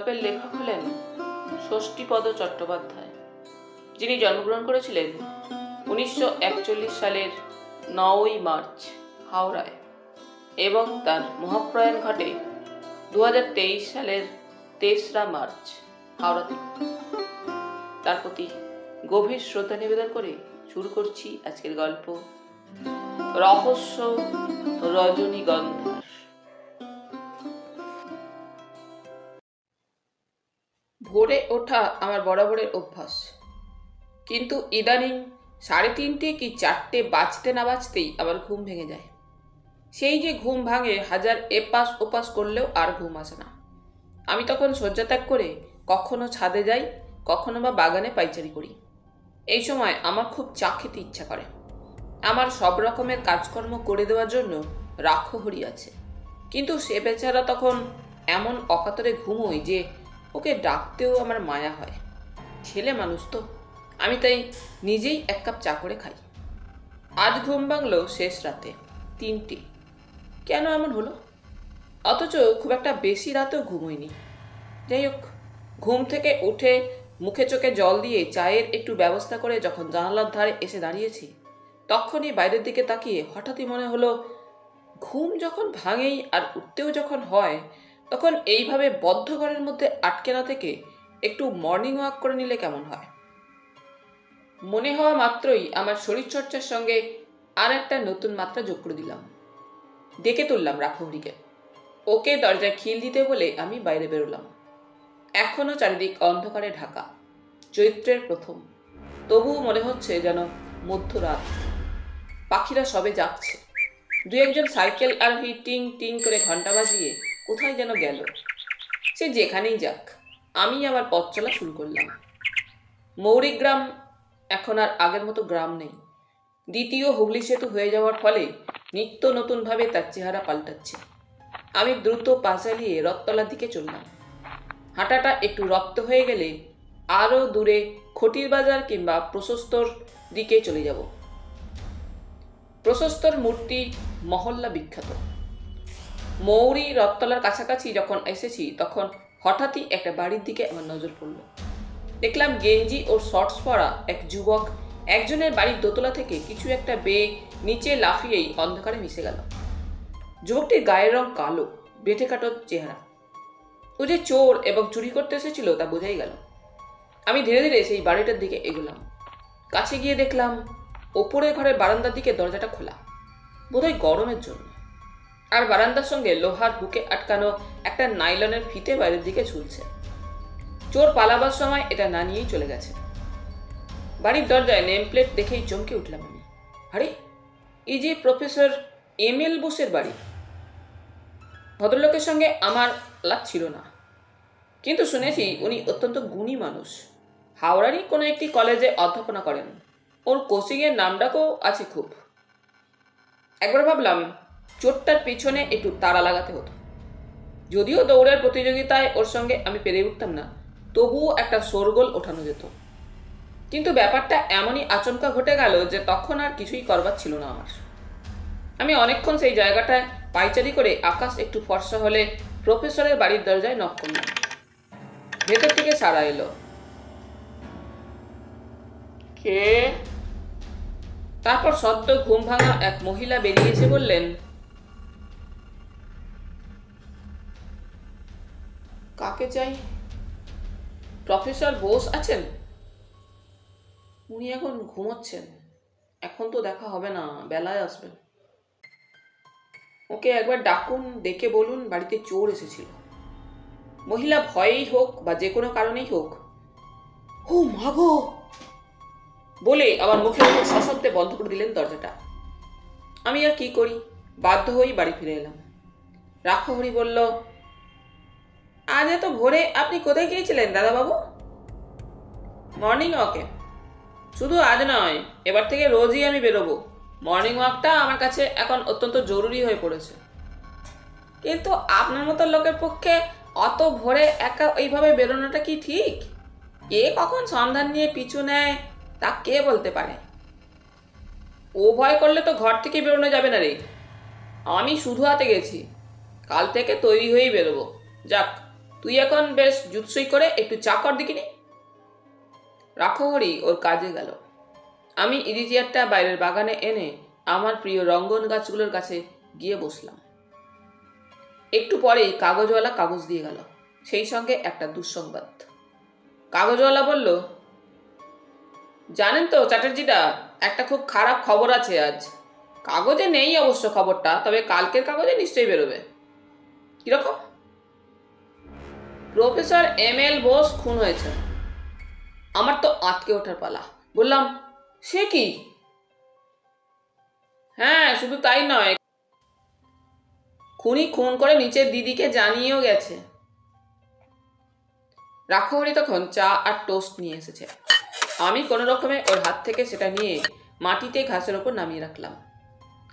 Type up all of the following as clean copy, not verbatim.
গল্পের লেখক হলেন ষষ্ঠীপদ চট্টোপাধ্যায়, যিনি জন্মগ্রহণ করেছিলেন 1941 সালের 9ই মার্চ হাওড়ায় এবং তার মহাপ্রয়াণ ঘটে 2023 সালের 3রা মার্চ হাওড়াতে। তার প্রতি গভীর শ্রদ্ধা নিবেদন করে শুরু করছি আজকের গল্প রহস্য রজনীগন্ধার। ভোরে ওঠা আমার বরাবরের অভ্যাস, কিন্তু ইদানিং 3:30 কি 4টে বাজতে না বাজতেই আবার ঘুম ভেঙে যায়। সেই যে ঘুম ভাঙে, হাজার এপাশ ওপাশ করলেও আর ঘুম আসে না। আমি তখন শয্যাত্যাগ করে কখনো ছাদে যাই, কখনো বা বাগানে পাইচারি করি। এই সময় আমার খুব চা খেতে ইচ্ছা করে। আমার সব রকমের কাজকর্ম করে দেওয়ার জন্য রাক্ষহরি আছে, কিন্তু সে বেচারা তখন এমন অকাতরে ঘুমোয় যে ওকে ডাকতেও আমার মায়া হয়। ছেলে মানুষ তো, আমি তাই নিজেই 1 কাপ চা করে খাই। আজ ঘুম ভাঙলো শেষ রাতে 3টে। কেন এমন হলো? অথচ খুব একটা বেশি রাতেও ঘুমোইনি। যাই হোক, ঘুম থেকে উঠে মুখে চোখে জল দিয়ে চায়ের একটু ব্যবস্থা করে যখন জানালার ধারে এসে দাঁড়িয়েছি, তখনই বাইরের দিকে তাকিয়ে হঠাৎই মনে হলো, ঘুম যখন ভাঙেই আর উঠতেও যখন হয়, তখন এইভাবে বদ্ধ ঘরের মধ্যে আটকে না থেকে একটু মর্নিং ওয়াক করে নিলে কেমন হয়। মনে হওয়া মাত্রই আমার শরীরচর্চার সঙ্গে আর একটা নতুন মাত্রা যোগ করে দিলাম। ডেকে তুললাম রাক্ষহরিকে। ওকে দরজায় খিল দিতে বলে আমি বাইরে বেরোলাম। এখনো চারিদিক অন্ধকারে ঢাকা, চৈত্রের প্রথম, তবুও মনে হচ্ছে যেন মধ্যরাত। পাখিরা সবে যাচ্ছে। 2-1 সাইকেল আরোহী টিং টিং করে ঘন্টা বাজিয়ে কোথায় যেন গেল। সে যেখানেই যাক, আমি আবার পথ চলা শুরু করলাম। মৌরিগ্রাম এখন আর আগের মতো গ্রাম নেই। দ্বিতীয় হুগলি সেতু হয়ে যাওয়ার ফলে নিত্য নতুনভাবে তার চেহারা পাল্টাচ্ছে। আমি দ্রুত পা চালিয়ে রথতলার দিকে চললাম। হাঁটাটা একটু রপ্ত হয়ে গেলে আরও দূরে খটির বাজার কিংবা প্রশস্তর দিকে চলে যাব। প্রশস্তর মূর্তি মহল্লা বিখ্যাত। মৌরি রথতলার কাছাকাছি যখন এসেছি, তখন হঠাৎই একটা বাড়ির দিকে আমার নজর পড়ল। দেখলাম গেঞ্জি ও শর্টস পরা এক যুবক একজনের বাড়ির দোতলা থেকে কিছু একটা বেয়ে নিচে লাফিয়েই অন্ধকারে মিশে গেল। যুবকটির গায়ের রং কালো, বেঁটে কাটো চেহারা। ও যে চোর এবং চুরি করতে এসেছিল তা বোঝাই গেল। আমি ধীরে ধীরে সেই বাড়িটার দিকে এগোলাম। কাছে গিয়ে দেখলাম ওপরের ঘরের বারান্দার দিকে দরজাটা খোলা, বোধহয় গরমের জন্য। আর বারান্দার সঙ্গে লোহার হুকে আটকানো একটা নাইলনের ফিতে বাইরের দিকে ঝুলছে। চোর পালাবার সময় এটা না নিয়েই চলে গেছে। বাড়ির দরজায় নেম প্লেট দেখেই চমকে উঠলাম আমি। আরে, এই যে প্রফেসর ML বোসের বাড়ি। ভদ্রলোকের সঙ্গে আমার আলাপ ছিল না, কিন্তু শুনেছি উনি অত্যন্ত গুণী মানুষ। হাওড়ারই কোনো একটি কলেজে অধ্যাপনা করেন। ওর কোচিংয়ের নামডাকও আছে খুব। একবার ভাবলাম চোরটার পিছনে একটু তাড়া লাগাতে হতো। যদিও দৌড়ের প্রতিযোগিতায় ওর সঙ্গে আমি পেরে উঠতাম না, তবুও একটা শোরগোল ওঠানো যেত। কিন্তু ব্যাপারটা এমনই আচমকা ঘটে গেল যে তখন আর কিছুই করবার ছিল না আমার। আমি অনেকক্ষণ সেই জায়গাটায় পাইচারি করে আকাশ একটু ফর্সা হলে প্রফেসরের বাড়ির দরজায় নক করলাম। ভেতর থেকে সাড়া এলো। কে? তারপর সদ্য ঘুম ভাঙা এক মহিলা বেরিয়ে এসে বললেন, কাকে চাই? প্রফেসর বোস আছেন? উনি এখন ঘুমোচ্ছেন, এখন তো দেখা হবে না, বেলায় আসবেন। ওকে একবার ডাকুন, ডেকে বলুন বাড়িতে চোর এসেছিল। মহিলা ভয়েই হোক বা যে কোনো কারণেই হোক, ও মাগো বলে আমার মুখের উপর সশব্দে বন্ধ করে দিলেন দরজাটা। আমি আর কি করি, বাধ্য হয়েই বাড়ি ফিরে এলাম। রাক্ষহরি বলল, আজ এত ভোরে আপনি কোথায় গিয়েছিলেন দাদাবাবু? মর্নিং ওয়াকে। শুধু আজ নয়, এবার থেকে রোজই আমি বেরোবো। মর্নিং ওয়াকটা আমার কাছে এখন অত্যন্ত জরুরি হয়ে পড়েছে। কিন্তু আপনার মতো লোকের পক্ষে অত ভোরে একা এইভাবে বেরোনোটা কি ঠিক? কে কখন সন্ধান নিয়ে পিছু নেয় তা কে বলতে পারে। ও ভয় করলে তো ঘর থেকে বেরোনো যাবে না রে। আমি শুধু হাতে গেছি, কাল থেকে তৈরি হয়েই বেরোবো। যাক, তুই এখন বেশ জুৎসই করে একটু চা কর দেখিনি। রাখহরি ওর কাজে গেল। আমি ইজি চেয়ারটা বাইরের বাগানে এনে আমার প্রিয় রঙ্গন গাছগুলোর কাছে গিয়ে বসলাম। একটু পরেই কাগজওয়ালা কাগজ দিয়ে গেল, সেই সঙ্গে একটা দুঃসংবাদ। কাগজওয়ালা বলল, জানেন তো চ্যাটার্জিদা, একটা খুব খারাপ খবর আছে আজ। কাগজে নেই অবশ্য খবরটা, তবে কালকের কাগজে নিশ্চয়ই বেরোবে। কিরকম? প্রফেসর ML বোস খুন হয়েছে। আমার তো আটকে ওঠার পালা। বললাম, সে কি? হ্যাঁ, শুধু তাই নয়, খুনি খুন করে নিচের দিদিকে জানিয়েও গেছে। রাখহরি তখন চা আর টোস্ট নিয়ে এসেছে। আমি কোনো রকমে ওর হাত থেকে সেটা নিয়ে মাটিতে ঘাসের ওপর নামিয়ে রাখলাম।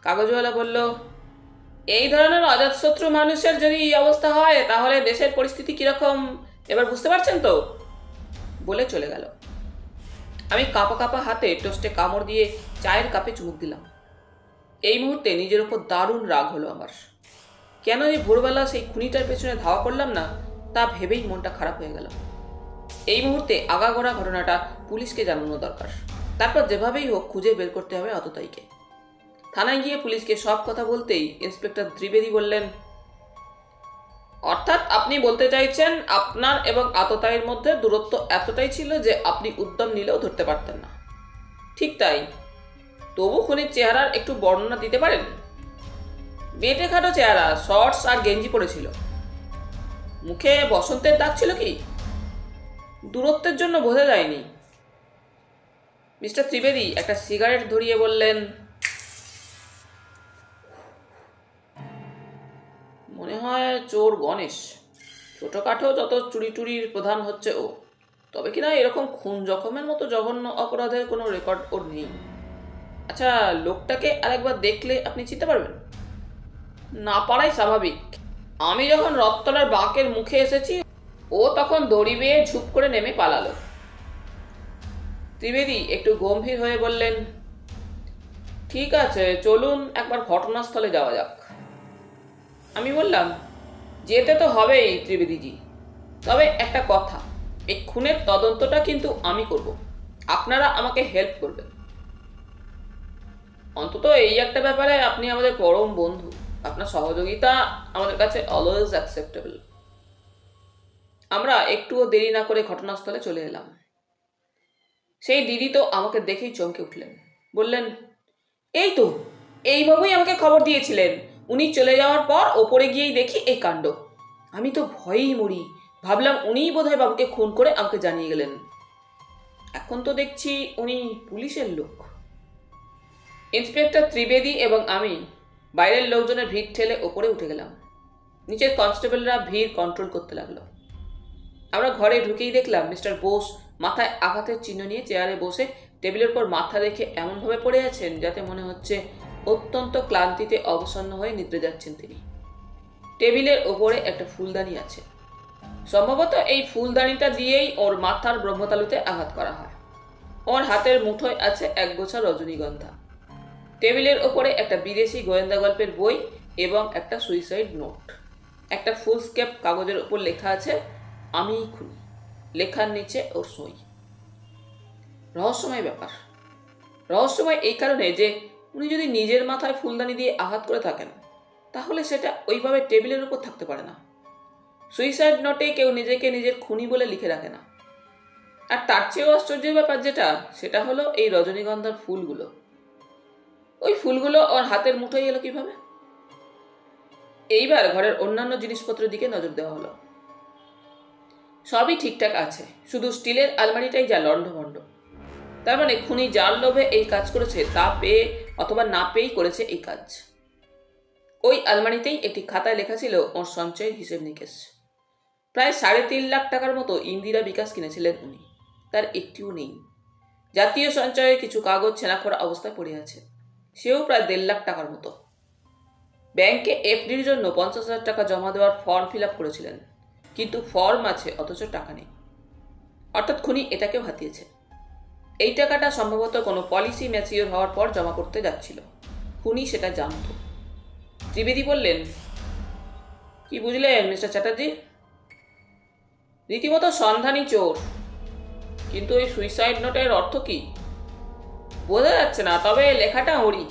কাগজওয়ালা বলল, এই ধরনের অজাতশত্রু মানুষের যদি এই অবস্থা হয় তাহলে দেশের পরিস্থিতি কিরকম এবার বুঝতে পারছেন তো? বলে চলে গেল। আমি কাঁপা কাঁপা হাতে টোস্টে কামড় দিয়ে চায়ের কাপে চুমুক দিলাম। এই মুহূর্তে নিজের ওপর দারুণ রাগ হলো আমার। কেন এই ভোরবেলা সেই খুনিটার পেছনে ধাওয়া করলাম না, তা ভেবেই মনটা খারাপ হয়ে গেল। এই মুহূর্তে আগাগোড়া ঘটনাটা পুলিশকে জানানো দরকার। তারপর যেভাবেই হোক খুঁজে বের করতে হবে আততায়ীকে। থানায় গিয়ে পুলিশকে সব কথা বলতেই ইন্সপেক্টর ত্রিবেদী বললেন, অর্থাৎ আপনি বলতে চাইছেন আপনার এবং আততায়ীর মধ্যে দূরত্ব এতটাই ছিল যে আপনি উদ্যম নিলেও ধরতে পারতেন না। ঠিক তাই, তবু খুনির চেহারার একটু বর্ণনা দিতে পারেন? বেটে খাটো চেহারা, শর্টস আর গেঞ্জি পরেছিল। মুখে বসন্তের দাগ ছিল কি? দূরত্বের জন্য বোঝা যায়নি। মিস্টার ত্রিবেদী একটা সিগারেট ধরিয়ে বললেন, মনে হয় চোর গণেশ। ছোটখাটো যত চুরি টুরির প্রধান হচ্ছে ও। তবে কিনা এরকম খুন জখমের মতো জঘন্য অপরাধের কোনো রেকর্ড ওর নেই। আচ্ছা, লোকটাকে আরেকবার দেখলে আপনি চিনতে পারবেন? না পারাই স্বাভাবিক। আমি যখন রথতলার বাঁকের মুখে এসেছি ও তখন দড়ি বেয়ে ঝুপ করে নেমে পালালো। ত্রিবেদী একটু গম্ভীর হয়ে বললেন, ঠিক আছে, চলুন একবার ঘটনাস্থলে যাওয়া যাক। আমি বললাম, যেতে তো হবেই ত্রিবেদীজি, তবে একটা কথা, এই খুনের তদন্তটা কিন্তু আমি করব, আপনারা আমাকে হেল্প করবেন। অন্তত এই একটা ব্যাপারে আপনি আমাদের পরম বন্ধু, আপনার সহযোগিতা আমাদের কাছে অলওয়েজ অ্যাকসেপ্টেবল। আমরা একটুও দেরি না করে ঘটনাস্থলে চলে এলাম। সেই দিদি তো আমাকে দেখেই চমকে উঠলেন। বললেন, এই তো, এই বাবুই আমাকে খবর দিয়েছিলেন। উনি চলে যাওয়ার পর ওপরে গিয়েই দেখি এই কাণ্ড। আমি তো ভয়েই মরি, ভাবলাম উনিই বোধহয় বাবুকে খুন করে আমাকে জানিয়ে গেলেন। এখন তো দেখছি উনি পুলিশের লোক। ইন্সপেক্টর ত্রিবেদী এবং আমি বাইরের লোকজনের ভিড় ঠেলে ওপরে উঠে গেলাম। নিচের কনস্টেবলরা ভিড় কন্ট্রোল করতে লাগলো। আমরা ঘরে ঢুকেই দেখলাম মিস্টার বোস মাথায় আঘাতের চিহ্ন নিয়ে চেয়ারে বসে টেবিলের উপর মাথা রেখে এমনভাবে পড়ে আছেন যাতে মনে হচ্ছে অত্যন্ত ক্লান্তিতে অবসন্ন হয়ে নিদ্রে যাচ্ছেন তিনি। টেবিলের ওপরে একটা ফুলদানি আছে। সম্ভবত এই ফুলদানিটা দিয়েই ওর মাথার ব্রহ্মতালুতে আঘাত করা হয়। ওর হাতের মুঠোয় আছে একগোছা রজনীগন্ধা। টেবিলের ওপরে একটা বিদেশি গোয়েন্দা গল্পের বই এবং একটা সুইসাইড নোট। একটা ফুলস্কেপ কাগজের ওপর লেখা আছে, আমিই খুনি। লেখার নিচে ওর সই। রহস্যময় ব্যাপার। রহস্যময় এই কারণে যে উনি যদি নিজের মাথায় ফুলদানি দিয়ে আঘাত করে থাকেন তাহলে সেটা ওইভাবে টেবিলের উপর থাকতে পারে না। সুইসাইড নোটে কেউ নিজেকে নিজের খুনি বলে লিখে রাখে না। আর তার চেয়েও আশ্চর্যের ব্যাপার যেটা, সেটা হলো এই রজনীগন্ধার ফুলগুলো। ওই ফুলগুলো ওর হাতের মুঠোয় এলো কিভাবে? এইবার ঘরের অন্যান্য জিনিসপত্রের দিকে নজর দেওয়া হলো। সবই ঠিকঠাক আছে, শুধু স্টিলের আলমারিটাই যা লণ্ডভণ্ড। তার মানে খুনি যার লোভে এই কাজ করেছে তা পেয়ে অথবা না পেয়েই করেছে এই কাজ। ওই আলমারিতেই একটি খাতায় লেখা ছিল ওর সঞ্চয়ের হিসেব নিকেশ। প্রায় 3.5 লাখ টাকার মতো ইন্দিরা বিকাশ কিনেছিলেন উনি, তার একটিও নেই। জাতীয় সঞ্চয়ের কিছু কাগজ ছেঁড়াখোড়া অবস্থায় পড়ে আছে, সেও প্রায় 1.5 লাখ টাকার মতো। ব্যাংকে এফডির জন্য 50,000 টাকা জমা দেওয়ার ফর্ম ফিল আপ করেছিলেন, কিন্তু ফর্ম আছে অথচ টাকা নেই। অর্থাৎ খুনি এটাকেও হাতিয়েছে। এই টাকাটা সম্ভবত কোনো পলিসি ম্যাচিওর হওয়ার পর জমা করতে যাচ্ছিল। খুনি সেটা জানত। ত্রিবেদী বললেন, কি বুঝলেন মিস্টার চ্যাটার্জি? রীতিমতো সন্ধানী চোর। কিন্তু ওই সুইসাইড নোটের অর্থ কি বোঝা যাচ্ছে না, তবে লেখাটা ওরই।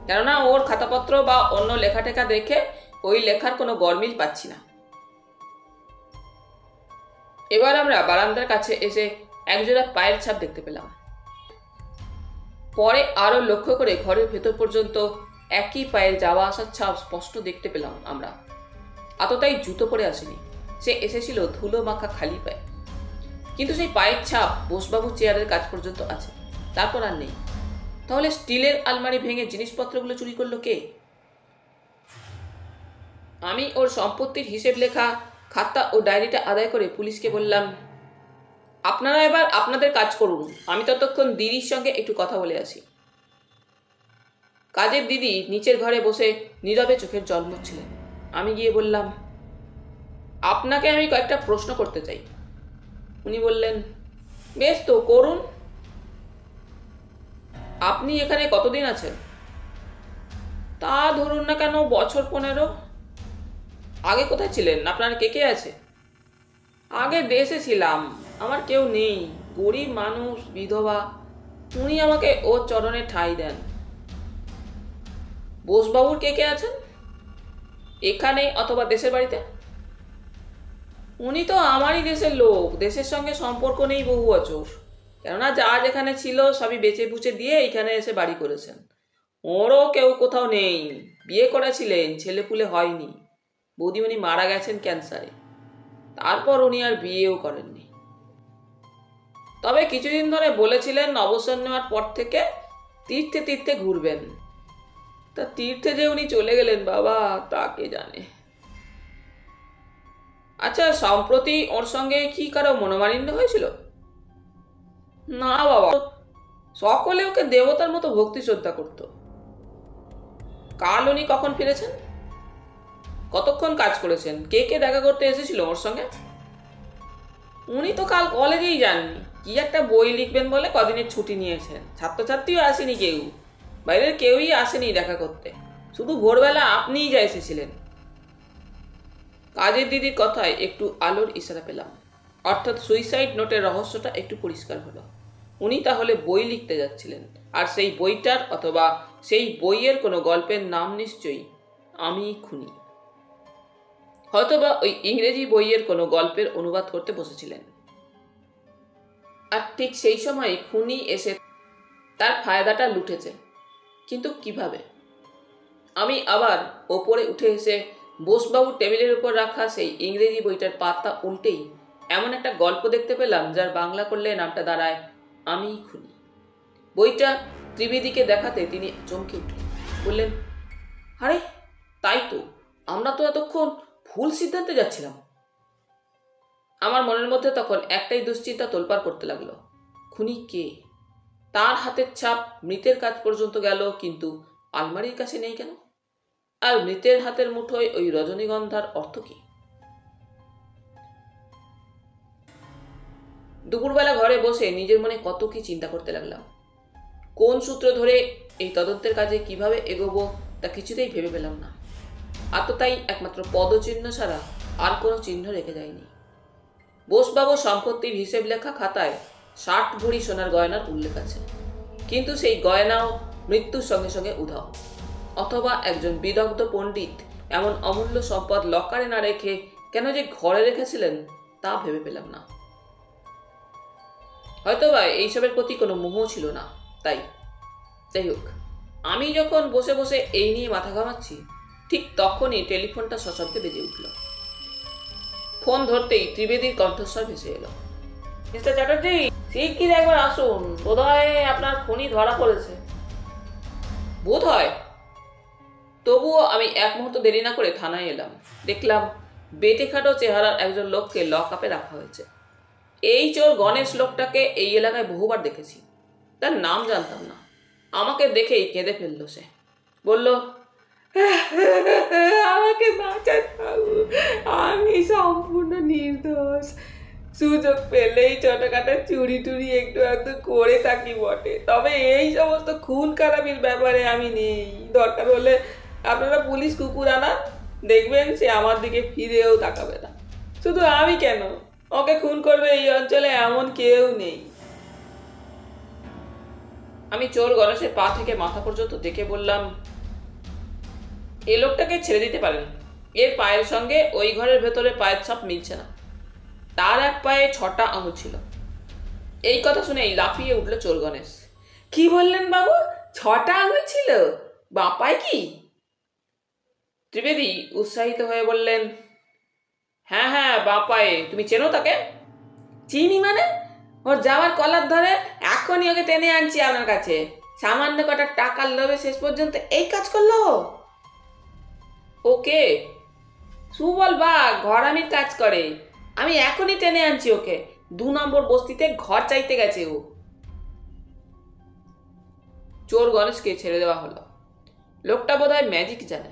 কেননা ওর খাতাপত্র বা অন্য লেখাটেখা দেখে ওই লেখার কোনো গরমিল পাচ্ছি না। এবার আমরা বারান্দার কাছে এসে একজোড়া পায়ের ছাপ দেখতে পেলাম। পরে আরো লক্ষ্য করে ঘরের ভেতর পর্যন্ত একই পায়ের যাওয়া আসার ছাপ স্পষ্ট দেখতে পেলাম আমরা। এতটাই জুতো পরে আসেনি, সে এসেছিল ধুলো মাখা খালি পায়ে। কিন্তু সেই পায়ের ছাপ বোসবাবু চেয়ারের কাছ পর্যন্ত আছে, তারপর আর নেই। তাহলে স্টিলের আলমারি ভেঙে জিনিসপত্রগুলো চুরি করলো কে? আমি ওর সম্পত্তির হিসেব লেখা খাতা ও ডায়েরিটা আদায় করে পুলিশকে বললাম, আপনারা এবার আপনাদের কাজ করুন, আমি ততক্ষণ দিদির সঙ্গে একটু কথা বলে আসি। কাজের দিদি নিচের ঘরে বসে নীরবে চোখের জল মুছছিলেন। আমি গিয়ে বললাম, আপনাকে আমি কয়েকটা প্রশ্ন করতে চাই। উনি বললেন, বেশ তো, করুন। আপনি এখানে কতদিন আছেন? তা ধরুন না কেন, বছর 15। আগে কোথায় ছিলেন? আপনার কে কে আছে? আগে দেশে ছিলাম, আমার কেউ নেই, গরিব মানুষ, বিধবা। উনি আমাকে ওর চরণে ঠাঁই দেন। বোসবাবুর কে কে আছেন? এখানে অথবা দেশের বাড়িতে? উনি তো আমারই দেশের লোক, দেশের সঙ্গে সম্পর্ক নেই বহু বছর। কেননা যা যেখানে ছিল সবই বেচে বুচে দিয়ে এখানে এসে বাড়ি করেছেন। ওরও কেউ কোথাও নেই। বিয়ে করেছিলেন, ছেলেপুলে হয়নি। বৌদিমণি মারা গেছেন ক্যান্সারে। তারপর উনি আর বিয়েও করেননি। তবে কিছুদিন ধরে বলেছিলেন অবসর নেওয়ার পর থেকে তীর্থে তীর্থে ঘুরবেন। তা তীর্থে যে উনি চলে গেলেন বাবা, তা কে জানে। আচ্ছা, সম্প্রতি ওর সঙ্গে কি কারো মনোমালিন্য হয়েছিল? না বাবা, সকলে ওকে দেবতার মতো ভক্তি শ্রদ্ধা করত। কাল উনি কখন ফিরেছেন? কতক্ষণ কাজ করেছেন? কে কে দেখা করতে এসেছিল ওর সঙ্গে? উনি তো কাল কলেজেই যাননি, কি একটা বই লিখবেন বলে কদিনের ছুটি নিয়েছেন। ছাত্রছাত্রীও আসেনি, কেউ বাইরের কেউই আসেনি দেখা করতে। শুধু ভোরবেলা আপনিই যা এসেছিলেন। কাজের দিদির কথায় একটু আলোর ইশারা পেলাম, অর্থাৎ সুইসাইড নোটের রহস্যটা একটু পরিষ্কার হলো। উনি তাহলে বই লিখতে যাচ্ছিলেন, আর সেই বইটার অথবা সেই বইয়ের কোনো গল্পের নাম নিশ্চয়ই আমি খুনি। হয়তোবা ওই ইংরেজি বইয়ের কোনো গল্পের অনুবাদ করতে বসেছিলেন। আর ঠিক সেই সময় খুনি এসে তার ফায়দাটা লুটেছে। কিন্তু কিভাবে? আমি আবার ওপরে উঠে এসে বোসবাবুর টেবিলের উপর রাখা সেই ইংরেজি বইটার পাতা উল্টেই এমন একটা গল্প দেখতে পেলাম যার বাংলা করলে নামটা দাঁড়ায় আমি খুনি। বইটা ত্রিবেদীকে দেখাতে তিনি চমকে উঠলেন, বললেন, আরে তাই তো, আমরা তো এতক্ষণ ভুল সিদ্ধান্তে যাচ্ছিলাম। আমার মনের মধ্যে তখন একটাই দুশ্চিন্তা তোলপাড় করতে লাগলো, খুনি কে? তার হাতের ছাপ মৃতের কাছ পর্যন্ত গেল, কিন্তু আলমারির কাছে নেই কেন? আর মৃতের হাতের মুঠোয় ওই রজনীগন্ধার অর্থ কি? দুপুরবেলা ঘরে বসে নিজের মনে কত কি চিন্তা করতে লাগলাম। কোন সূত্র ধরে এই তদন্তের কাজে কিভাবে এগোবো তা কিছুতেই ভেবে পেলাম না। আততাই একমাত্র পদচিহ্ন ছাড়া আর কোনো চিহ্ন রেখে যায়নি। বোসবাবু সম্পত্তির হিসেব লেখা খাতায় 60 ভরি সোনার গয়নার উল্লেখ আছে, কিন্তু সেই গয়নাও মৃত্যুর সঙ্গে সঙ্গে উধাও। অথবা একজন বিদগ্ধ পণ্ডিত এমন অমূল্য সম্পদ লকারে না রেখে কেন যে ঘরে রেখেছিলেন তা ভেবে পেলাম না। হয়তোবা এইসবের প্রতি কোনো মোহ ছিল না, তাই। যাই হোক, আমি যখন বসে বসে এই নিয়ে মাথা ঘামাচ্ছি, ঠিক তখনই টেলিফোনটা সশব্দে বেজে উঠল। ফোন ধরতেই ত্রিবেদীর কণ্ঠস্বর ভেসে এলো, মিস্টার চ্যাটার্জি, শিগগির একবার আসুন, বোধ হয় আপনার খুনি ধরা পড়েছে। বোধ হয়? তবুও আমি এক মুহূর্ত দেরি না করে থানায় এলাম। দেখলাম বেটেখাটো চেহারার একজন লোককে লক আপে রাখা হয়েছে। এই চোর গণেশ লোকটাকে এই এলাকায় বহুবার দেখেছি, তার নাম জানতাম না। আমাকে দেখেই কেঁদে ফেলল সে। বলল, আমাকে বাঁচান বাবু, আমি সম্পূর্ণ নির্দোষ। সুযোগ পেলেই ছোটখাটো চুরি টুরি একটু একটু করে থাকি বটে, তবে এই সমস্ত খুন খারাপির ব্যাপারে আমি নেই। দরকার হলে আপনারা পুলিশ কুকুর আনান, দেখবেন সে আমার দিকে ফিরেও তাকাবে না। শুধু আমি কেন, ওকে খুন করবে এই অঞ্চলে এমন কেউ নেই। আমি চোর গণেশের পা থেকে মাথা পর্যন্ত দেখে বললাম, এ লোকটাকে ছেড়ে দিতে পারেন। এর পায়ের সঙ্গে ওই ঘরের ভেতরে পায়ের ছাপ মিলছে না। তার এক পায়ে 6টা আঙুল ছিল। এই কথা শুনেই লাফিয়ে উঠল চোর গণেশ। কি বললেন বাবু, 6টা আঙুল ছিল? বাঁ পায়ে কি? ত্রিবেদী উৎসাহিত হয়ে বললেন, হ্যাঁ হ্যাঁ, বাঁ পায়ে। তুমি চেনো তাকে? চিনি মানে? ওর যাওয়ার কলার ধরে এখনই ওকে টেনে আনছি আপনার কাছে। সামান্য কটা টাকার লোভে শেষ পর্যন্ত এই কাজ করলো। ওকে? সুবল বাঘ ঘরামির কাজ করে। আমি এখনই টেনে আনছি ওকে। 2 নম্বর বস্তিতে ঘর চাইতে গেছে ও। চোর গণেশকে ছেড়ে দেওয়া হলো। লোকটা বোধহয় ম্যাজিক জানে।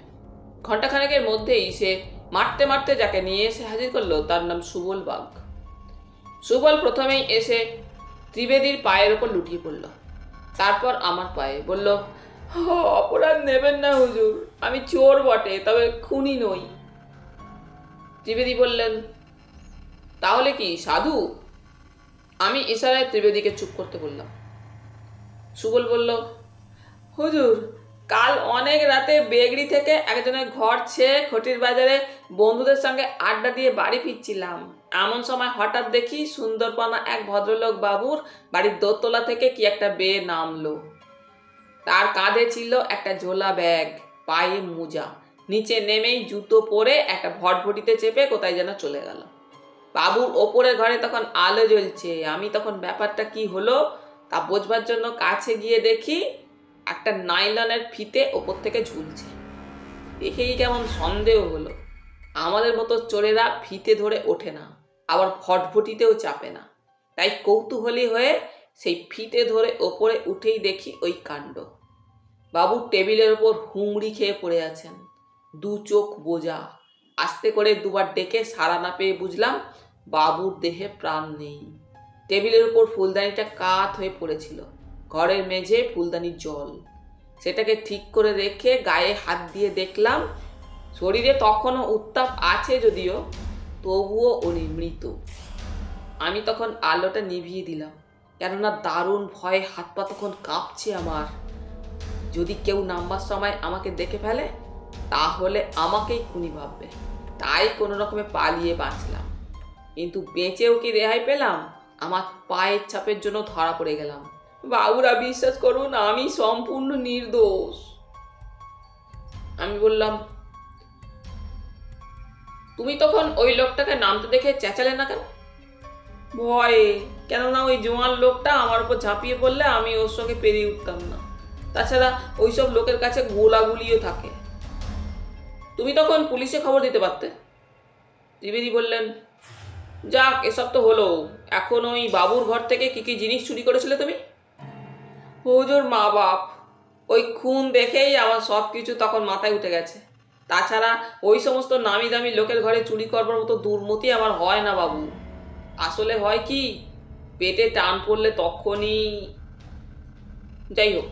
ঘণ্টাখানেকের মধ্যেই সে মারতে মারতে যাকে নিয়ে এসে হাজির করলো তার নাম সুবল বাঘ। সুবল প্রথমেই এসে ত্রিবেদীর পায়ের ওপর লুটিয়ে পড়ল, তারপর আমার পায়ে। বলল, অপরাধ নেবেন না হুজুর, আমি চোর বটে, তবে খুনি নই। ত্রিবেদী বললেন, তাহলে কি সাধু? আমি ইশারায় ত্রিবেদীকে চুপ করতে বললাম। সুবল বলল, হুজুর, কাল অনেক রাতে বেগড়ি থেকে একজনের ঘর ছেড়ে খটির বাজারে বন্ধুদের সঙ্গে আড্ডা দিয়ে বাড়ি ফিরছিলাম। এমন সময় হঠাৎ দেখি সুন্দরপানা এক ভদ্রলোক বাবুর বাড়ির দোতলা থেকে কি একটা বেয়ে নামলো। তার কাঁধে ছিল একটা ঝোলা ব্যাগ, পায়ে মোজা। নিচে নেমেই জুতো পরে একটা ভটভটিতে চেপে কোথায় যেন চলে গেল। বাবুর ওপরের ঘরে তখন আলো জ্বলছে। আমি তখন ব্যাপারটা কি হলো তা বোঝবার জন্য কাছে গিয়ে দেখি একটা নাইলনের ফিতে ওপর থেকে ঝুলছে। দেখেই কেমন সন্দেহ হলো। আমাদের মতো চোরেরা ফিতে ধরে ওঠে না, আবার ভটভটিতেও চাপে না। তাই কৌতূহলী হয়ে সেই ফিতে ধরে ওপরে উঠেই দেখি ওই কাণ্ড। বাবু টেবিলের ওপর হুমড়ি খেয়ে পড়ে আছেন, 2 চোখ বোঝা। আস্তে করে 2বার ডেকে সাড়া না পেয়ে বুঝলাম বাবুর দেহে প্রাণ নেই। টেবিলের উপর ফুলদানিটা কাত হয়ে পড়েছিল। ঘরের মেঝে ফুলদানির জল। সেটাকে ঠিক করে রেখে গায়ে হাত দিয়ে দেখলাম শরীরে তখনও উত্তাপ আছে যদিও, তবুও উনি মৃত। আমি তখন আলোটা নিভিয়ে দিলাম, কেননা দারুণ ভয়ে হাত পা তখন কাঁপছে আমার। যদি কেউ নামবার সময় আমাকে দেখে ফেলে তাহলে আমাকেই খুনি ভাববে। তাই কোনো রকমে পালিয়ে বাঁচলাম, কিন্তু বেঁচেও কি রেহাই পেলাম? আমার পায়ের ছাপের জন্য ধরা পড়ে গেলাম। বাবুরা, বিশ্বাস করুন, আমি সম্পূর্ণ নির্দোষ। আমি বললাম, তুমি তখন ওই লোকটাকে নামতে দেখে চেঁচালে না কেন? ভয়ে, কেননা ওই জোয়ান লোকটা আমার উপর ঝাঁপিয়ে পড়লে আমি ওর সঙ্গে পেরিয়ে উঠতাম না। তাছাড়া ওইসব লোকের কাছে গোলাগুলিও থাকে। তুমি তখন পুলিশে খবর দিতে পারতে। ত্রিবেদী বললেন, যাক, এসব তো হলো। এখন ওই বাবুর ঘর থেকে কি কি জিনিস চুরি করেছিলে তুমি? হুজুর, মা বাপ। ওই খুন দেখেই আমার সব কিছু তখন মাথায় উঠে গেছে। তাছাড়া ওই সমস্ত নামি দামি লোকের ঘরে চুরি করবার মতো দুর্মতি আমার হয় না বাবু। আসলে হয় কি, পেটে টান পড়লে তখনই। যাই হোক,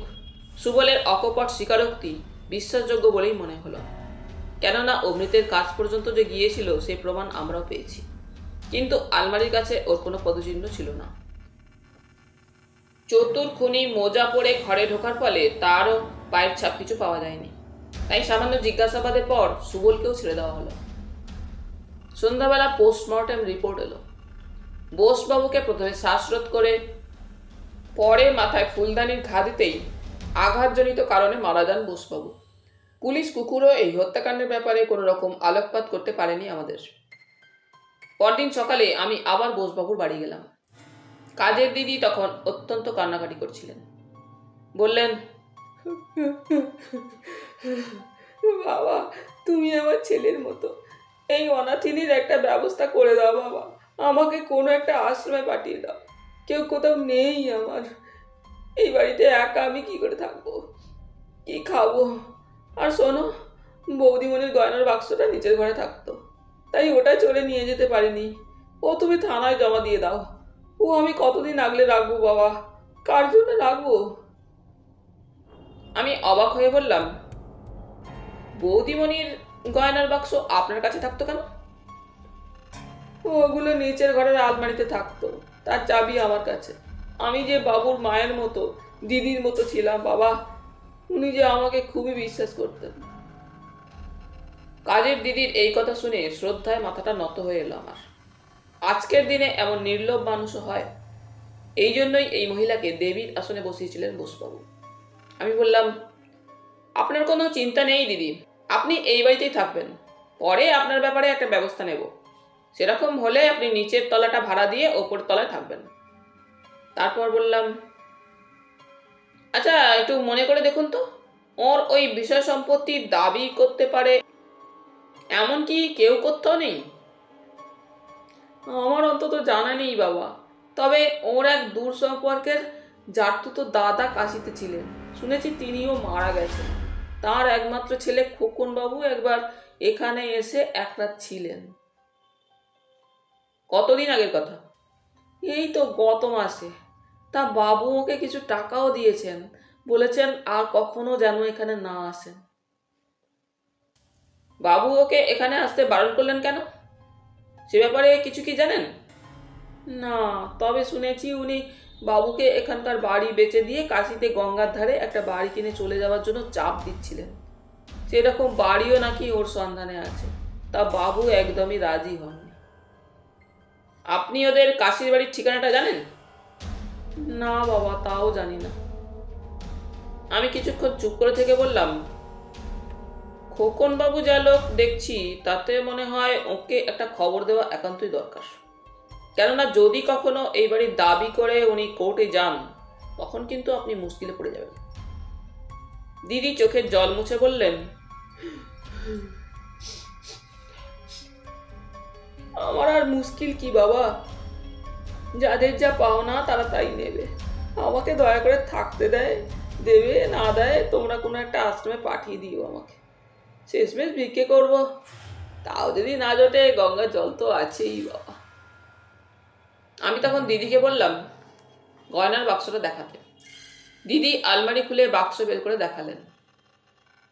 সুবলের অকপট স্বীকারোক্তি বিশ্বাসযোগ্য বলেই মনে হলো, কেননা অমৃতের কাজ পর্যন্ত যে গিয়েছিল সেই প্রমাণ আমরাও পেয়েছি। কিন্তু আলমারির কাছে ওর কোনো পদচিহ্ন ছিল না। চতুর খুনি মোজা পরে ঘরে ঢোকার ফলে তারও পায়ের ছাপ কিছু পাওয়া যায়নি। তাই সামান্য জিজ্ঞাসাবাদের পর সুবলকেও ছেড়ে দেওয়া হলো। সন্ধ্যাবেলা পোস্টমর্টেম রিপোর্ট এলো। বোসবাবুকে প্রথমে শ্বাসরোধ করে পরে মাথায় ফুলদানির ঘা দিতেই আঘাতজনিত কারণে মারা যান বোসবাবু। পুলিশ কুকুরও এই হত্যাকাণ্ডের ব্যাপারে কোনো রকম আলোকপাত করতে পারেনি আমাদের। পরদিন সকালে আমি আবার বোসবাবুর বাড়ি গেলাম। কাজের দিদি তখন অত্যন্ত কান্নাকাটি করছিলেন। বললেন, বাবা, তুমি আমার ছেলের মতো। এই অনাথিনীর একটা ব্যবস্থা করে দাও বাবা। আমাকে কোনো একটা আশ্রমে পাঠিয়ে দাও। কেউ কোথাও নেই আমার। এই বাড়িতে একা আমি কি করে থাকবো, কি খাবো? আর শোনো, বৌদিমণির গয়নার বাক্সটা নিচের ঘরে থাকতো, তাই ওটা চলে নিয়ে যেতে পারিনি। ও তুমি থানায় জমা দিয়ে দাও। ও আমি কতদিন আগলে রাখবো বাবা? কার জন্য রাখবো? আমি অবাক হয়ে বললাম, বৌদিমণির গয়নার বাক্স আপনার কাছে থাকতো কেন? ওগুলো নিচের ঘরের আলমারিতে থাকতো, তার চাবি আমার কাছে। আমি যে বাবুর মায়ের মতো, দিদির মতো ছিলাম বাবা, উনি যে আমাকে খুবই বিশ্বাস করতেন। কাজের দিদির এই কথা শুনে শ্রদ্ধায় মাথাটা নত হয়ে এলো আমার। আজকের দিনে এমন নির্লোভ মানুষও হয়। এই জন্যই এই মহিলাকে দেবীর আসনে বসিয়েছিলেন বোসবাবু। আমি বললাম, আপনার কোনো চিন্তা নেই দিদি, আপনি এই বাড়িতেই থাকবেন, পরে আপনার ব্যাপারে একটা ব্যবস্থা নেব। সেরকম হলে আপনি নিচের তলাটা ভাড়া দিয়ে ওপর তলায় থাকবেন। তারপর বললাম, আচ্ছা একটু মনে করে দেখুন তো, ওর ওই বিষয় সম্পত্তির দাবি করতে পারে এমন কি কেউ কোথাও নেই? আমার অন্তত জানা নেই বাবা, তবে ওর এক দূর সম্পর্কের জারতুতো দাদা কাশিতে ছিলেন, শুনেছি তিনিও মারা গেছেন। তার একমাত্র ছেলে খোকন বাবু একবার এখানে এসে এক রাত ছিলেন। কতদিন আগের কথা? এই তো গত মাসে। তা বাবু ওকে কিছু টাকাও দিয়েছেন, বলেছেন আর কখনো যেন এখানে না আসেন। বাবু ওকে এখানে আসতে বারণ করলেন কেন? সে ব্যাপারে কিছু কি জানেন? না, তবে শুনেছি উনি বাবুকে এখানকার বাড়ি বেচে দিয়ে কাশিতে গঙ্গার ধারে একটা বাড়ি কিনে চলে যাওয়ার জন্য চাপ দিচ্ছিলেন। সেরকম বাড়িও নাকি ওর সন্ধানে আছে, তা বাবু একদমই রাজি হননি। আপনি ওদের কাশির বাড়ির ঠিকানাটা জানেন? না বাবা, তাও জানি না। আমি কিছুক্ষণ চুপ করে থেকে বললাম, খোকন বাবু যা লোক দেখছি তাতে মনে হয় ওকে একটা খবর দেওয়া একান্তই দরকার। কেননা যদি কখনো এই বাড়ির দাবি করে উনি কোর্টে যান, তখন কিন্তু আপনি মুশকিলে পড়ে যাবেন। দিদি চোখের জল মুছে বললেন, আমার আর মুশকিল কি বাবা, যাদের যা পাওনা তারা তাই নেবে। আমাকে দয়া করে থাকতে দেয়, দেবে না দেয় তোমরা কোনো একটা আশ্রমে পাঠিয়ে দিও আমাকে। শেষমেশ ভিক্ষে করব, তাও যদি না জোটে গঙ্গার জল তো আছেই বাবা। আমি তখন দিদিকে বললাম গয়নার বাক্সটা দেখাতে। দিদি আলমারি খুলে বাক্স বের করে দেখালেন।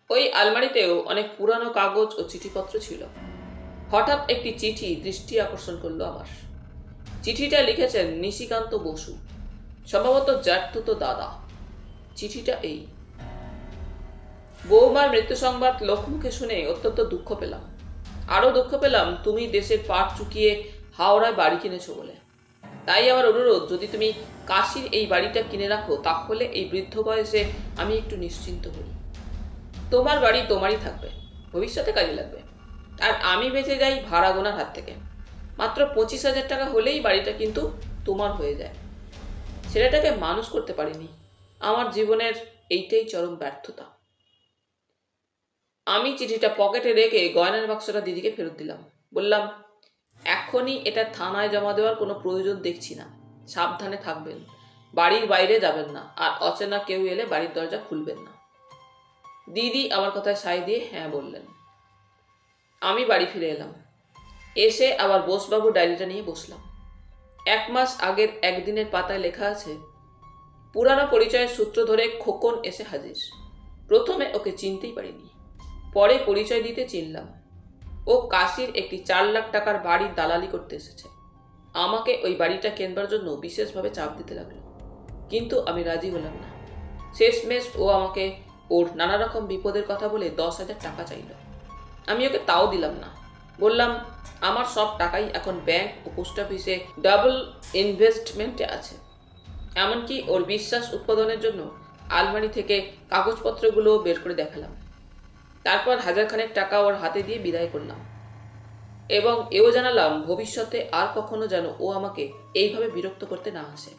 ওই আলমারিতেও অনেক পুরানো কাগজ ও চিঠিপত্র ছিল। হঠাৎ একটি চিঠি দৃষ্টি আকর্ষণ করলো আমার। চিঠিটা লিখেছেন নিশিকান্ত বসু, সম্ভবত জারতুতো দাদা। চিঠিটা এই: বৌমার মৃত্যু সংবাদ লোকমুখে শুনে অত্যন্ত দুঃখ পেলাম। আরও দুঃখ পেলাম তুমি দেশের পাট চুকিয়ে হাওড়ায় বাড়ি কিনেছো বলে। তাই আমার অনুরোধ, যদি তুমি কাশীর এই বাড়িটা কিনে রাখো তাহলে এই বৃদ্ধ বয়সে আমি একটু নিশ্চিন্ত হই। তোমার বাড়ি তোমারই থাকবে, ভবিষ্যতে কাজে লাগবে। আর আমি বেঁচে যাই ভাড়া গোনার হাত থেকে। মাত্র 25,000 টাকা হলেই বাড়িটা কিন্তু তোমার হয়ে যায়। ছেলেটাকে মানুষ করতে পারিনি, আমার জীবনের এইটাই চরম ব্যর্থতা। আমি চিঠিটা পকেটে রেখে গয়নার বাক্সটা দিদিকে ফেরত দিলাম। বললাম, এখনই এটা থানায় জমা দেওয়ার কোনো প্রয়োজন দেখছি না। সাবধানে থাকবেন, বাড়ির বাইরে যাবেন না, আর অচেনা কেউ এলে বাড়ির দরজা খুলবেন না। দিদি আমার কথায় সায় দিয়ে হ্যাঁ বললেন। আমি বাড়ি ফিরে এলাম। এসে আবার বোসবাবুর ডায়েরিটা নিয়ে বসলাম। 1 মাস আগের একদিনের পাতায় লেখা আছে, পুরানো পরিচয়ের সূত্র ধরে খোকন এসে হাজির। প্রথমে ওকে চিনতেই পারিনি, পরে পরিচয় দিতে চিনলাম। ও কাশীর একটি 4 লাখ টাকার বাড়ির দালালি করতে এসেছে। আমাকে ওই বাড়িটা কেনবার জন্য বিশেষভাবে চাপ দিতে লাগলো, কিন্তু আমি রাজি হলাম না। শেষমেশ ও আমাকে ওর নানা রকম বিপদের কথা বলে 10,000 টাকা চাইল। আমি ওকে তাও দিলাম না। বললাম, আমার সব টাকাই এখন ব্যাংক ও পোস্ট অফিসে ডাবল ইনভেস্টমেন্টে আছে। এমনকি ওর বিশ্বাস উৎপাদনের জন্য আলমারি থেকে কাগজপত্রগুলো বের করে দেখালাম। তারপর 1,000 খানেক টাকা ওর হাতে দিয়ে বিদায় করলাম এবং এও জানালাম ভবিষ্যতে আর কখনো যেন ও আমাকে এইভাবে বিরক্ত করতে না আসে।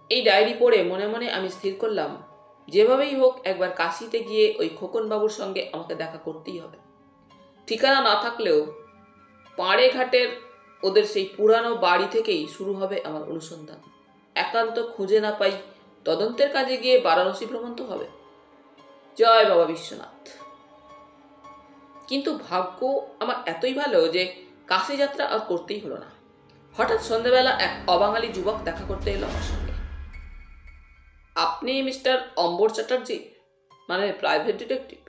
এই ডায়েরি পড়ে মনে মনে আমি স্থির করলাম, যেভাবেই হোক একবার কাশিতে গিয়ে ওই খোকন বাবুর সঙ্গে আমাকে দেখা করতেই হবে। ঠিকানা না থাকলেও পাড়ে ঘাটের ওদের সেই পুরানো বাড়ি থেকেই শুরু হবে আমার অনুসন্ধান। একান্ত খুঁজে না পাই, তদন্তের কাজে গিয়ে বারাণসী ভ্রমণ তো হবে। জয় বাবা বিশ্বনাথ। কিন্তু ভাগ্য আমার এতই ভালো যে কাশী যাত্রা আর করতেই হলো না। হঠাৎ সন্ধ্যাবেলা এক অবাঙালি যুবক দেখা করতে এলো আমার সঙ্গে। আপনি মিস্টার অম্বর চ্যাটার্জি, মানে প্রাইভেট ডিটেকটিভ?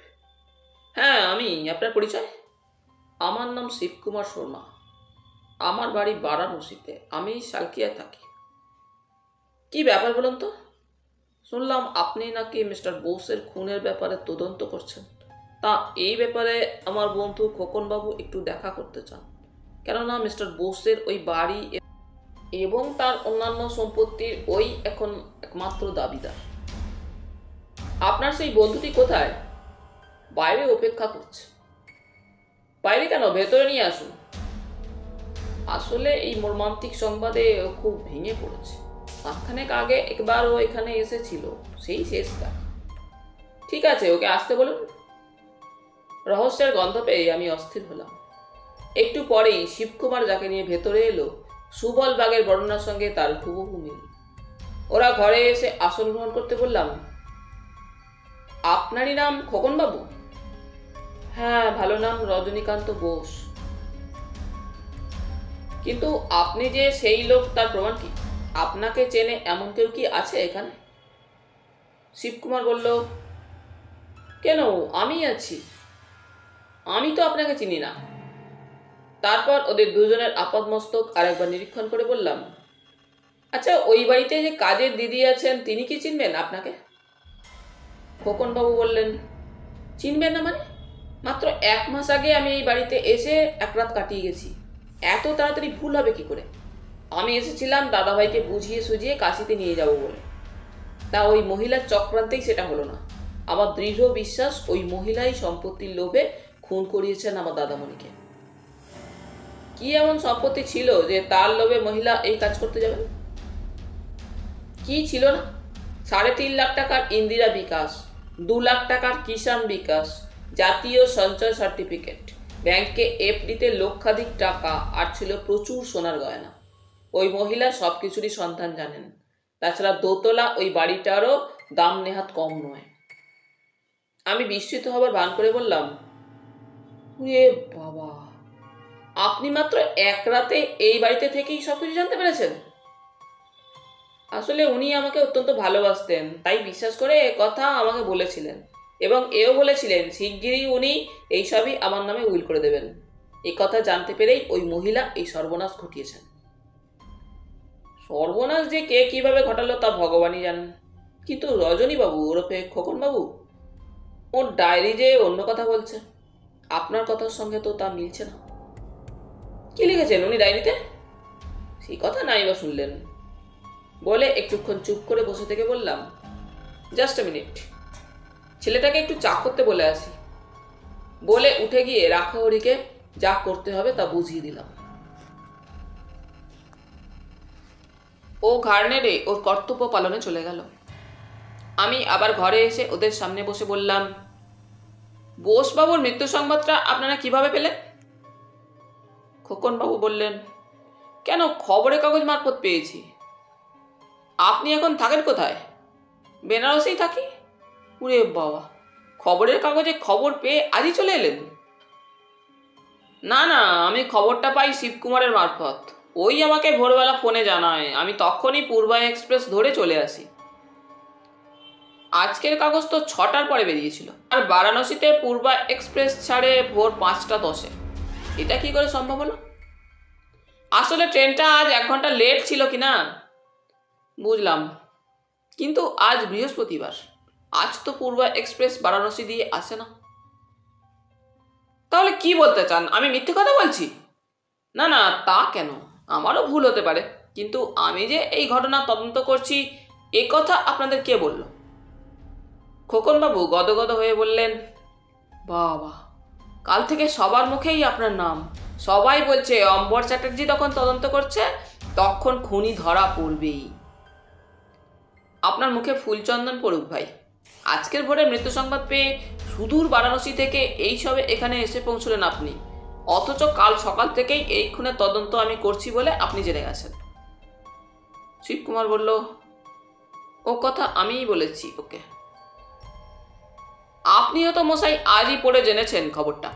হ্যাঁ আমি। আপনার পরিচয়? আমার নাম শিবকুমার শর্মা। আমার বাড়ি বারাণসীতে, আমি সালকিয়ায় থাকি। কি ব্যাপার বলুন তো? শুনলাম আপনি নাকি মিস্টার বোসের খুনের ব্যাপারে তদন্ত করছেন। তা এই ব্যাপারে আমার বন্ধু খোকনবাবু একটু দেখা করতে চান, কেননা মিস্টার বোসের ওই বাড়ি এবং তার অন্যান্য সম্পত্তির ওই এখন একমাত্র দাবিদার। আপনার সেই বন্ধুটি কোথায়? বাইরে অপেক্ষা করছে। বাইরে কেন? ভেতরে নিয়ে আসুন। আসলে এই মর্মান্তিক সংবাদে ও খুব ভেঙে পড়েছে। মাসখানেক আগে একবার ও এখানে এসেছিল, সেই শেষবার। ঠিক আছে, ওকে আসতে বলুন। রহস্যের গন্ধ পেয়ে আমি অস্থির হলাম। একটু পরেই শিবকুমার যাকে নিয়ে ভেতরে এলো, সুবল বাগের বর্ণনার সঙ্গে তার হুবহু মিল। ওরা ঘরে এসে আসন গ্রহণ করতে বললাম। আপনারই নাম খোকনবাবু? হ্যাঁ, ভালো নাম রজনীকান্ত বোস। কিন্তু আপনি যে সেই লোক, তার প্রমাণ কি? আপনাকে চেনে এমন কেউ কি আছে এখানে? শিবকুমার বলল, কেন, আমি আছি। আমি তো আপনাকে চিনি না। তারপর ওদের দুজনের আপাদমস্তক আরেকবার নিরীক্ষণ করে বললাম, আচ্ছা, ওই বাড়িতে যে কাজের দিদি আছেন, তিনি কি চিনবেন আপনাকে? খোকনবাবু বললেন, চিনবেন না মানে? মাত্র 1 মাস আগে আমি এই বাড়িতে এসে এক রাত কাটিয়ে গেছি। এত তাড়াতাড়ি ভুল হবে কি করে? আমি এসেছিলাম দাদাভাইকে বুঝিয়ে সুঝিয়ে কাশিতে নিয়ে যাব বলে। তা ওই মহিলার চক্রান্তেই সেটা হলো না। আমার দৃঢ় বিশ্বাস ওই মহিলাই সম্পত্তির লোভে খুন করিয়েছেন আমার দাদামণিকে। কি এমন সম্পত্তি ছিল যে তার লোভে মহিলা এই কাজ করতে যাবেন? কি ছিল না? 3.5 লাখ টাকার ইন্দিরা বিকাশ, 2 লাখ টাকার কিষাণ বিকাশ, জাতীয় সঞ্চয় সার্টিফিকেট, ব্যাংকে এফডিতে লক্ষাধিক টাকা, আর ছিল প্রচুর সোনার গয়না। ওই মহিলা সব কিছুরই সন্ধান জানেন। তাছাড়া দোতলা ওই বাড়িটারও দাম নেহাত কম নয়। আমি বিস্মিত হবার ভান করে বললাম, এ বাবা, আপনি মাত্র 1 রাতে এই বাড়িতে থেকেই সব কিছু জানতে পেরেছেন? আসলে উনি আমাকে অত্যন্ত ভালোবাসতেন, তাই বিশ্বাস করে কথা আমাকে বলেছিলেন, এবং এও বলেছিলেন শিগগিরই উনি এইসবই আমার নামে উইল করে দেবেন। এই কথা জানতে পেরেই ওই মহিলা এই সর্বনাশ ঘটিয়েছেন। সর্বনাশ যে কে কিভাবে ঘটালো তা ভগবানই জানেন। কিন্তু রজনীবাবু ওরফে খোকনবাবু, ওর ডায়েরি যে অন্য কথা বলছে। আপনার কথার সঙ্গে তো তা মিলছে না। কি লিখেছেন উনি ডায়েরিতে? সেই কথা নাই বা শুনলেন বলে একটুক্ষণ চুপ করে বসে থেকে বললাম, জাস্ট এ মিনিট, ছেলেটাকে একটু চা করতে বলে আসি। বলে উঠে গিয়ে রাখাহরিকে যা করতে হবে তা বুঝিয়ে দিলাম। ও ঘাড় নেড়ে ওর কর্তব্য পালনে চলে গেল। আমি আবার ঘরে এসে ওদের সামনে বসে বললাম, বোসবাবুর মৃত্যু সংবাদটা আপনারা কিভাবে পেলেন? খোকনবাবু বললেন, কেন, খবরের কাগজ মারফত পেয়েছি। আপনি এখন থাকেন কোথায়? বেনারসেই থাকি। উরে বাবা, খবরের কাগজে খবর পেয়ে আজই চলে এলেন? না না, আমি খবরটা পাই শিবকুমারের মারফত। ওই আমাকে ভোরবেলা ফোনে জানায়, আমি তখনই পূর্বা এক্সপ্রেস ধরে চলে আসি। আজকের কাগজ তো 6টার পরে বেরিয়েছিল, আর বারাণসীতে পূর্বা এক্সপ্রেস ছাড়ে ভোর 5টা 10-এ। এটা কি করে সম্ভব হলো? আসলে ট্রেনটা আজ 1 ঘন্টা লেট ছিল কি না। বুঝলাম, কিন্তু আজ বৃহস্পতিবার, আজ তো পূর্বা এক্সপ্রেস বারাণসী দিয়ে আসে না। তাহলে কি বলতে চান, আমি মিথ্যে কথা বলছি? না না, তা কেন, আমারও ভুল হতে পারে, কিন্তু আমি যে এই ঘটনা তদন্ত করছি এ কথা আপনাদের কে বলল? খোকনবাবু গদগদ হয়ে বললেন, বাবা, কাল থেকে সবার মুখেই আপনার নাম। সবাই বলছে অম্বর চ্যাটার্জি তখন তদন্ত করছে, তখন খুনি ধরা পড়বেই। আপনার মুখে ফুলচন্দন পড়ুক ভাই। আজকের ভোরে মৃত্যু সংবাদ পেয়ে সুদূর বারাণসী থেকে এই সবে এখানে এসে পৌঁছলেন আপনি, অথচ কাল সকাল থেকেই এই খুনের তদন্ত আমি করছি বলে আপনি জেনে গেছেন। শিবকুমার বলল, ও কথা আমিই বলেছি ওকে। আপনিও তো মশাই আজই পড়ে জেনেছেন খবরটা।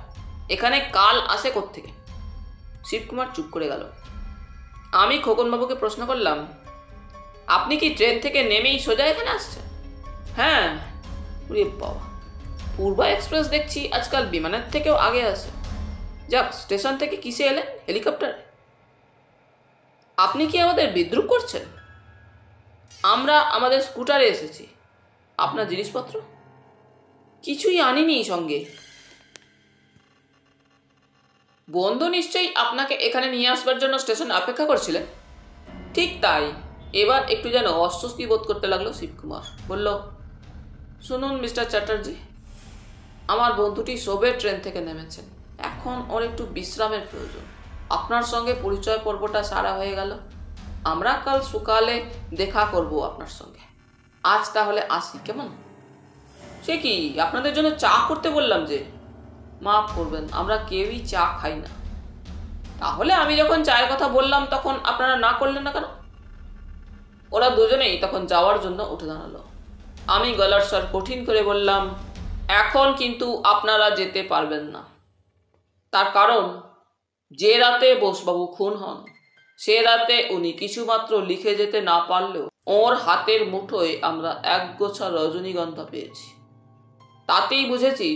এখানে কাল আসে কোত্থেকে? শিবকুমার চুপ করে গেল। আমি খোকনবাবুকে প্রশ্ন করলাম, আপনি কি ট্রেন থেকে নেমেই সোজা এখানে আসছেন? হ্যাঁ। ওরে বাবা, পূর্বা এক্সপ্রেস দেখছি আজকাল বিমানের থেকেও আগে আসে। যাক, স্টেশন থেকে কিসে এলেন? হেলিকপ্টারে? আপনি কি আমাদের বিদ্রূপ করছেন? আমরা আমাদের স্কুটারে এসেছি। আপনার জিনিসপত্র কিছুই আনিনি সঙ্গে। বন্ধু নিশ্চয়ই আপনাকে এখানে নিয়ে আসবার জন্য স্টেশনে অপেক্ষা করছিলেন। ঠিক তাই। এবার একটু যেন অস্বস্তি বোধ করতে লাগলো শিবকুমার। বলল, শুনুন মিস্টার চ্যাটার্জি, আমার বন্ধুটি সবে ট্রেন থেকে নেমেছেন। এখন ওর একটু বিশ্রামের প্রয়োজন। আপনার সঙ্গে পরিচয় পর্বটা সারা হয়ে গেল। আমরা কাল সকালে দেখা করব আপনার সঙ্গে। আজ তাহলে আসি, কেমন? সে কি, আপনাদের জন্য চা করতে বললাম যে। মাফ করবেন, আমরা কেউই চা খাই না। তাহলে আমি যখন চায়ের কথা বললাম তখন আপনারা না করলেন না কেন? ওরা দুজনেই তখন যাওয়ার জন্য উঠে দাঁড়ালো। আমি গলার স্বর কঠিন করে বললাম, এখন কিন্তু আপনারা যেতে পারবেন না। তার কারণ, যে রাতে বোসবাবু খুন হন সে রাতে উনি কিছুমাত্র লিখে যেতে না পারলেও ওর হাতের মুঠোয় আমরা একগোছা রজনীগন্ধা পেয়েছি। তাতেই বুঝেছি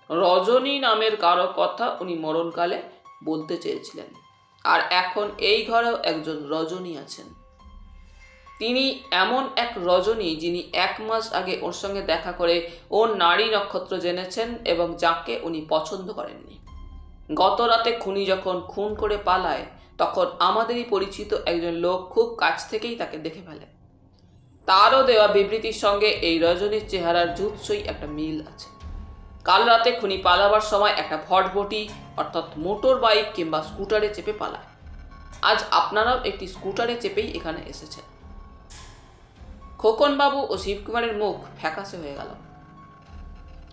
রজনী নামের কারো কথা উনি মরণকালে বলতে চেয়েছিলেন। আর এখন এই ঘরেও একজন রজনী আছেন। তিনি এমন এক রজনী যিনি 1 মাস আগে ওর সঙ্গে দেখা করে ওর নারী নক্ষত্র জেনেছেন এবং যাকে উনি পছন্দ করেননি। গত রাতে খুনি যখন খুন করে পালায় তখন আমাদেরই পরিচিত একজন লোক খুব কাছ থেকেই তাকে দেখে ফেলে। তারও দেওয়া বিবৃতির সঙ্গে এই রজনীর চেহারার জুৎসই একটা মিল আছে। কাল রাতে খুনি পালাবার সময় একটা ভটভটি অর্থাৎ মোটর বাইক কিংবা স্কুটারে চেপে পালায়। আজ আপনারাও একটি স্কুটারে চেপেই এখানে এসেছেন। খোকনবাবু ও শিবকুমারের মুখ ফ্যাকাশে হয়ে গেল।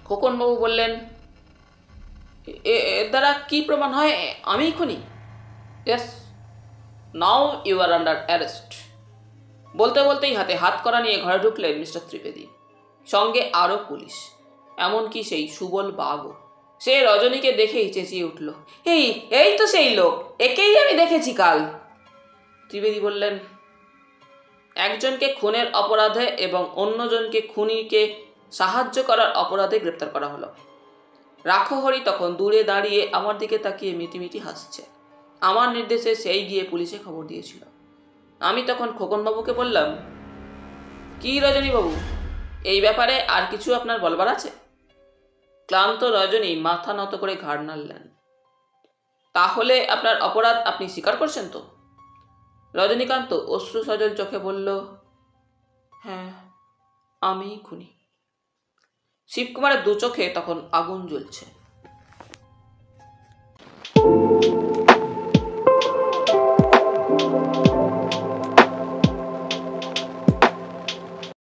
খোকনবাবু বললেন, এর দ্বারা কি প্রমাণ হয় আমি খুনি? Yes, now you are under arrest. বলতে বলতেই হাতে হাত করা নিয়ে ঘরে ঢুকলেন মিস্টার ত্রিবেদী। সঙ্গে আরও পুলিশ, এমনকি সেই সুবল বাঘও। সে রজনীকে দেখেই চেঁচিয়ে উঠল, এই এই তো সেই লোক, একেই আমি দেখেছি কাল। ত্রিবেদী বললেন, একজনকে খুনের অপরাধে এবং অন্যজনকে খুনিকে সাহায্য করার অপরাধে গ্রেপ্তার করা হলো। রাখহরি তখন দূরে দাঁড়িয়ে আমার দিকে তাকিয়ে মিটিমিটি হাসছে। আমার নির্দেশে সেই গিয়ে পুলিশে খবর দিয়েছিল। আমি তখন খোকনবাবুকে বললাম, কি রজনীবাবু, এই ব্যাপারে আর কিছু আপনার বলবার আছে? ক্লান্ত রজনী মাথা নত করে ঘাড় নাড়লেন। তাহলে আপনার অপরাধ আপনি স্বীকার করছেন তো? রজনীকান্ত অশ্রু সজল চোখে বলল, হ্যাঁ, আমি খুনি। শিবকুমারের দু চোখে তখন আগুন জ্বলছে।